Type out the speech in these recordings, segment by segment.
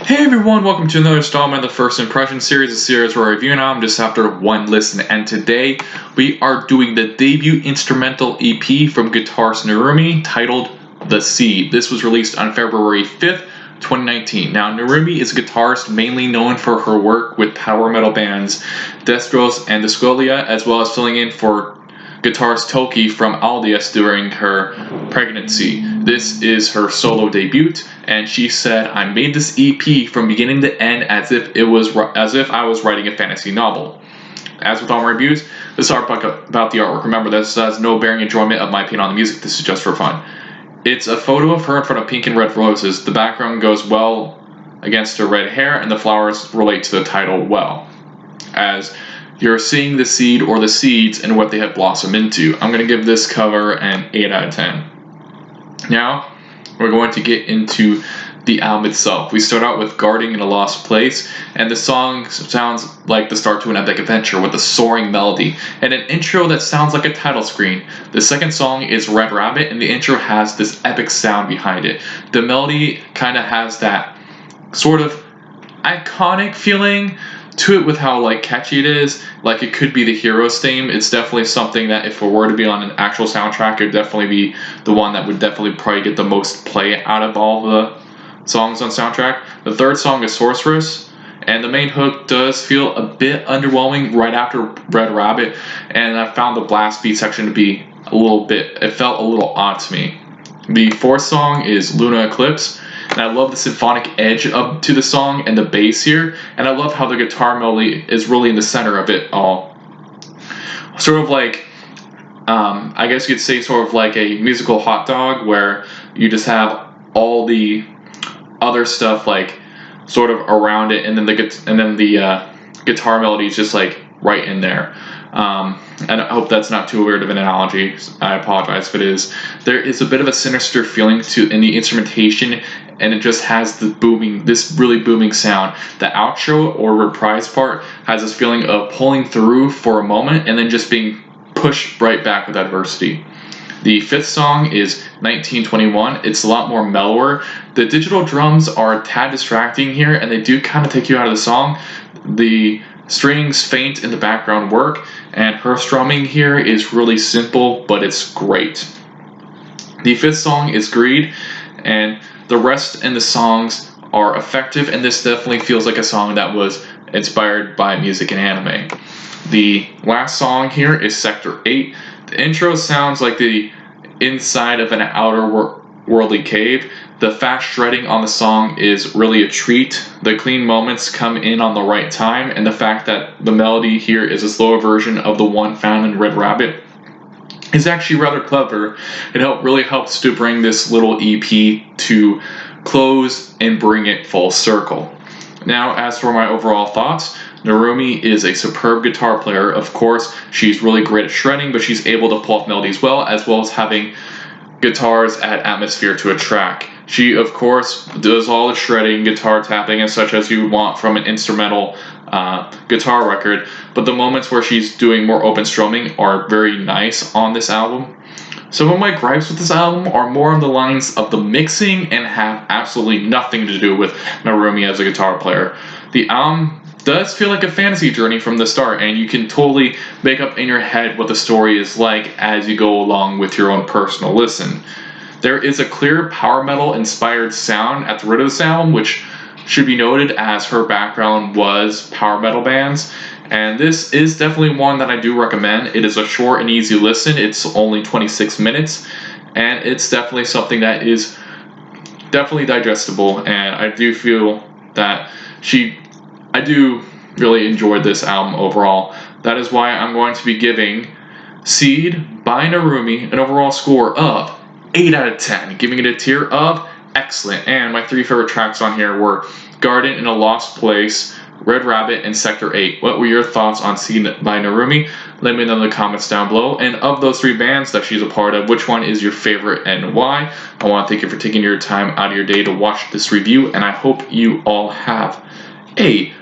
Hey everyone, welcome to another installment of the First Impression series, a series where I review an album just after one listen. And today we are doing the debut instrumental EP from guitarist Narumi titled The Seed. This was released on February 5th, 2019. Now, Narumi is a guitarist mainly known for her work with power metal bands Destros and Discolia, as well as filling in for guitarist Toki from Aldius during her pregnancy. This is her solo debut, and she said, "I made this EP from beginning to end as if I was writing a fantasy novel." As with all my reviews, this is about the artwork. Remember, this has no bearing enjoyment of my opinion on the music. This is just for fun. It's a photo of her in front of pink and red roses. The background goes well against her red hair, and the flowers relate to the title well, as you're seeing the seed or the seeds and what they have blossomed into. I'm going to give this cover an 8 out of 10. Now, we're going to get into the album itself. We start out with Guarding in a Lost Place, and the song sounds like the start to an epic adventure with a soaring melody and an intro that sounds like a title screen. The second song is Red Rabbit, and the intro has this epic sound behind it. The melody kind of has that sort of iconic feeling to it with how catchy it is. Like it could be the Heroes theme. It's definitely something that if it were to be on an actual soundtrack, it would definitely be the one that would definitely probably get the most play out of all the songs on soundtrack. The third song is Sorceress, and the main hook does feel a bit underwhelming right after Red Rabbit, and I found the blast beat section to be it felt a little odd to me. The fourth song is Luna Eclipse, and I love the symphonic edge up to the song and the bass here, and I love how the guitar melody is really in the center of it all. Sort of like, I guess you could say sort of like a musical hot dog, where you just have all the other stuff sort of around it, and then the guitar melody is just right in there. And I hope that's not too weird of an analogy. I apologize if it is. There is a bit of a sinister feeling in the instrumentation, and it just has this really booming sound. The outro or reprise part has this feeling of pulling through for a moment and then just being pushed right back with adversity. The fifth song is 1921. It's a lot more mellower. The digital drums are a tad distracting here, and they do kind of take you out of the song. The strings faint in the background work, and her strumming here is really simple, but it's great. The fifth song is Greed, and the rest in the songs are effective, and this definitely feels like a song that was inspired by music and anime. The last song here is Sector 8. The intro sounds like the inside of an outer worldly cave. The fast shredding on the song is really a treat. The clean moments come in on the right time, and the fact that the melody here is a slower version of the one found in Red Rabbit is actually rather clever. It really helps to bring this little EP to close and bring it full circle. Now, as for my overall thoughts, Narumi is a superb guitar player. Of course, she's really great at shredding, but she's able to pull off melodies well as having guitars add atmosphere to a track. She, of course, does all the shredding, guitar tapping, and such as you would want from an instrumental guitar record, but the moments where she's doing more open strumming are very nice on this album. Some of my gripes with this album are more on the lines of the mixing and have absolutely nothing to do with Narumi as a guitar player. The album does feel like a fantasy journey from the start, and you can totally make up in your head what the story is like as you go along with your own personal listen. There is a clear power metal inspired sound at the root of this album, which should be noted as her background was power metal bands, and this is definitely one that I do recommend. It is a short and easy listen. It's only 26 minutes, and it's definitely something that is definitely digestible, and I do feel that I do really enjoy this album overall. That is why I'm going to be giving Seed by Narumi an overall score of 8 out of 10, giving it a tier of excellent. And my three favorite tracks on here were Garden in a Lost Place, Red Rabbit, and Sector 8. What were your thoughts on Seed by Narumi? Let me know in the comments down below. And of those three bands that she's a part of, which one is your favorite and why? I want to thank you for taking your time out of your day to watch this review, and I hope you all have a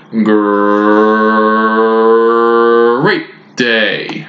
great day.